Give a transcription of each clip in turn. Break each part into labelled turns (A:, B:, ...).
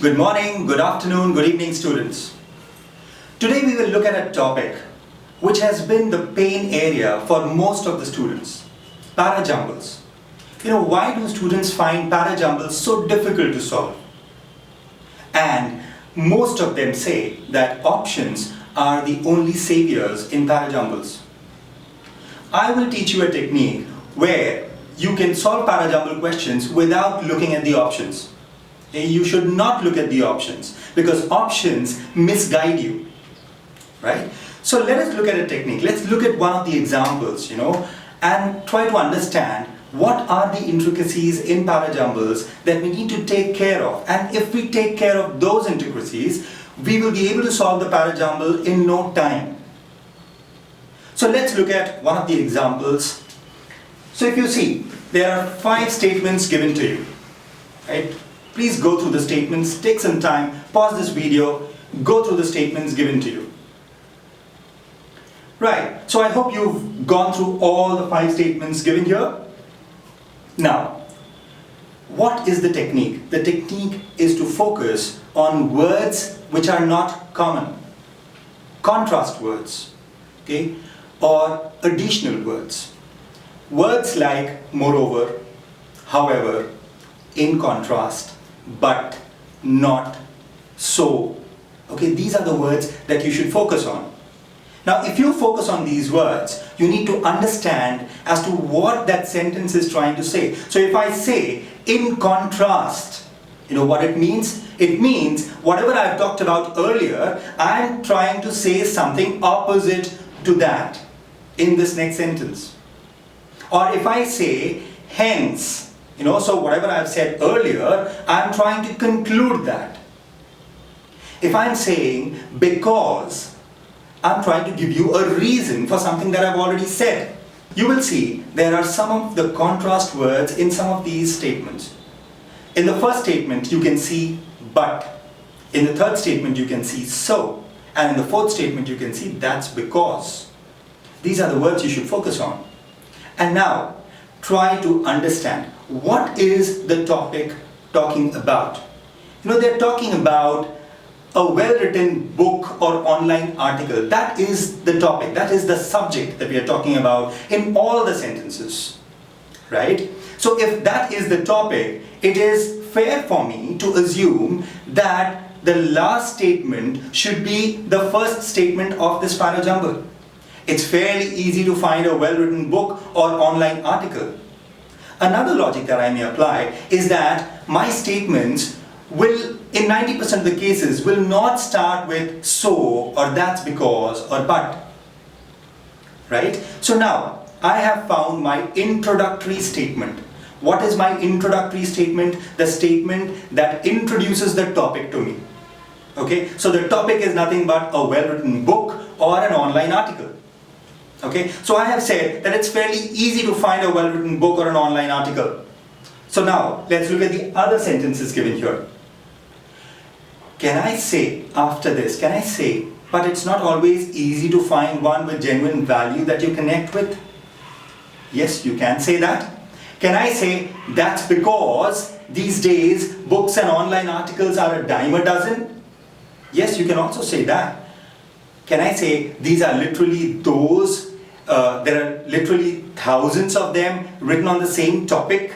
A: Good morning, good afternoon, good evening students. Today we will look at a topic which has been the pain area for most of the students, para-jumbles. Why do students find para-jumbles so difficult to solve? And most of them say that options are the only saviors in para-jumbles. I will teach you a technique where you can solve para-jumble questions without looking at the options. You should not look at the options because options misguide you, right? So let us look at a technique. Let's look at one of the examples, and try to understand what are the intricacies in para-jumbles that we need to take care of. And if we take care of those intricacies, we will be able to solve the para-jumble in no time. So let's look at one of the examples. So if you see, there are 5 statements given to you, right? Please go through the statements, take some time, pause this video, go through the statements given to you. Right, so I hope you've gone through all the 5 statements given here. Now, what is the technique? The technique is to focus on words which are not common, contrast words, okay, or additional words. Words like moreover, however, in contrast, but, not, so. Okay, these are the words that you should focus on. Now, if you focus on these words, you need to understand as to what that sentence is trying to say. So if I say, in contrast, you know what it means? It means whatever I've talked about earlier, I'm trying to say something opposite to that in this next sentence. Or if I say, hence, so whatever I've said earlier, I'm trying to conclude that. If I'm saying because, I'm trying to give you a reason for something that I've already said. You will see there are some of the contrast words in some of these statements. In the first statement you can see but. In the third statement you can see so. And in the fourth statement you can see that's because. These are the words you should focus on. And now try to understand what is the topic talking about. They're talking about a well-written book or online article. That is the topic, that is the subject that we are talking about in all the sentences, right? So if that is the topic, it is fair for me to assume that the last statement should be the first statement of this para-jumble. It's fairly easy to find a well-written book or online article. Another logic that I may apply is that my statements will, in 90% of the cases, will not start with so or that's because or but. Right? So now, I have found my introductory statement. What is my introductory statement? The statement that introduces the topic to me. Okay? So the topic is nothing but a well-written book or an online article. Okay, so I have said that it's fairly easy to find a well-written book or an online article. So now, let's look at the other sentences given here. Can I say, after this, but it's not always easy to find one with genuine value that you connect with? Yes, you can say that. Can I say, that's because these days books and online articles are a dime a dozen? Yes, you can also say that. Can I say, these are literally those, there are literally thousands of them written on the same topic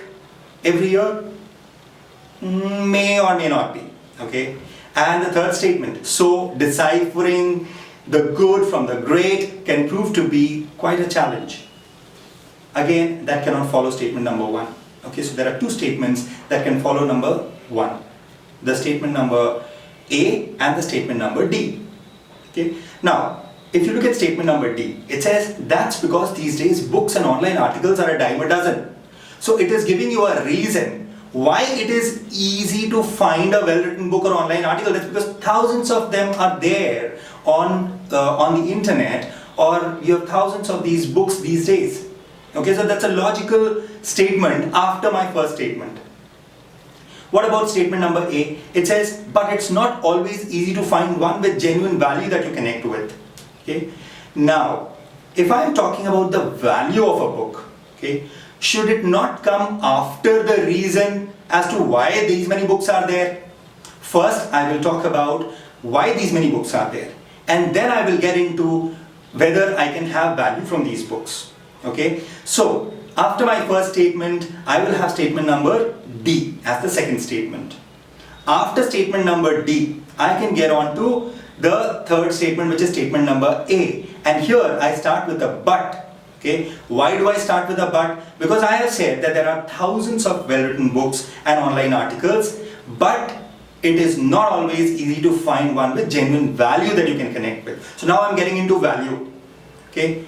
A: every year? May or may not be, okay? And the third statement, so deciphering the good from the great can prove to be quite a challenge. Again, that cannot follow statement number 1. Okay, so there are 2 statements that can follow number 1. The statement number A and the statement number D. Okay, now, if you look at statement number D, it says that's because these days books and online articles are a dime a dozen. So it is giving you a reason why it is easy to find a well-written book or online article. That's because thousands of them are there on the internet, or you have thousands of these books these days. Okay, so that's a logical statement after my first statement. What about statement number A? It says, but it's not always easy to find one with genuine value that you connect with. Okay. Now, if I am talking about the value of a book, okay, should it not come after the reason as to why these many books are there? First, I will talk about why these many books are there, and then I will get into whether I can have value from these books. Okay, so after my first statement, I will have statement number D as the second statement. After statement number D, I can get on to the third statement, which is statement number A. And here I start with a but. Okay, why do I start with a but? Because I have said that there are thousands of well-written books and online articles, but it is not always easy to find one with genuine value that you can connect with. So now I'm getting into value. Okay,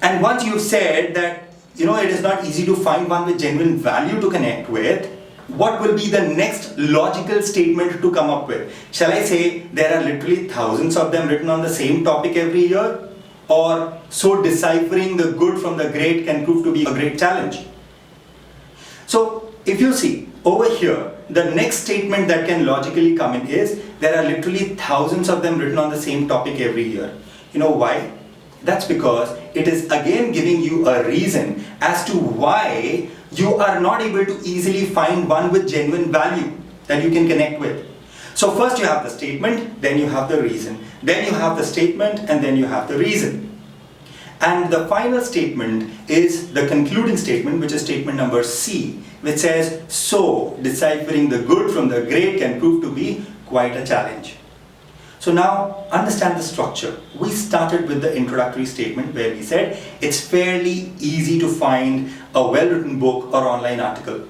A: and once you've said that it is not easy to find one with genuine value to connect with, what will be the next logical statement to come up with? Shall I say there are literally thousands of them written on the same topic every year? Or so deciphering the good from the great can prove to be a great challenge? So if you see over here, the next statement that can logically come in is there are literally thousands of them written on the same topic every year. You know why? That's because it is again giving you a reason as to why you are not able to easily find one with genuine value that you can connect with. So first you have the statement, then you have the reason, then you have the statement, and then you have the reason. And the final statement is the concluding statement, which is statement number C, which says, so deciphering the good from the great can prove to be quite a challenge. So now understand the structure. We started with the introductory statement where we said it's fairly easy to find a well-written book or online article.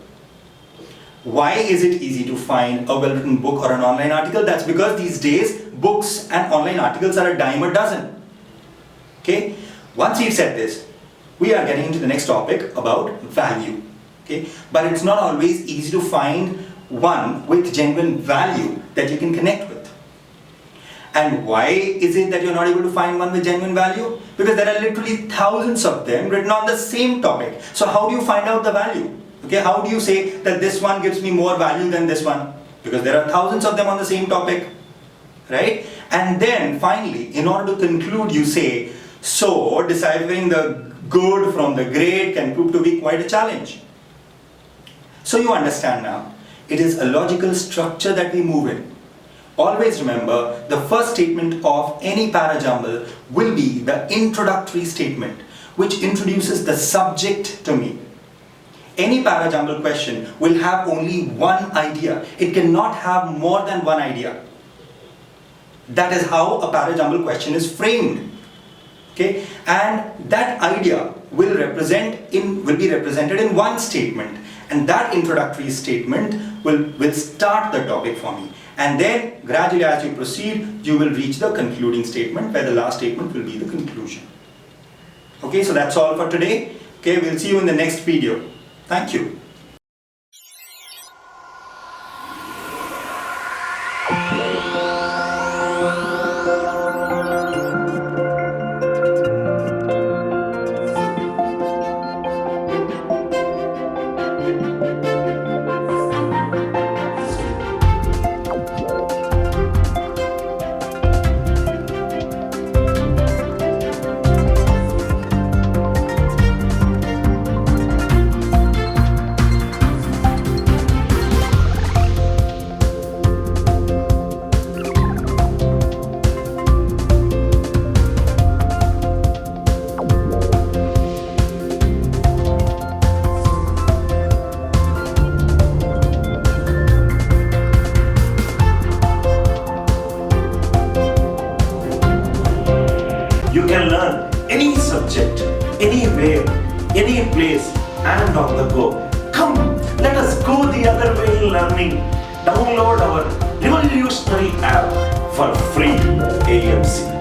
A: Why is it easy to find a well-written book or an online article? That's because these days books and online articles are a dime a dozen. Okay? Once we've said this, we are getting into the next topic about value. Okay? But it's not always easy to find one with genuine value that you can connect with. And why is it that you're not able to find one with genuine value? Because there are literally thousands of them written on the same topic. So how do you find out the value? Okay, how do you say that this one gives me more value than this one? Because there are thousands of them on the same topic, right? And then finally, in order to conclude, you say, so deciphering the good from the great can prove to be quite a challenge. So you understand now, it is a logical structure that we move in. Always remember, the first statement of any para-jumble will be the introductory statement, which introduces the subject to me. Any para-jumble question will have only one idea. It cannot have more than one idea. That is how a para-jumble question is framed. Okay? And that idea will be represented in one statement. And that introductory statement will start the topic for me. And then gradually as you proceed, you will reach the concluding statement where the last statement will be the conclusion. Okay, so that's all for today. Okay, we'll see you in the next video. Thank you.
B: You can learn any subject, anywhere, any place, and on the go. Come, let us go the other way in learning. Download our revolutionary app for free AMC.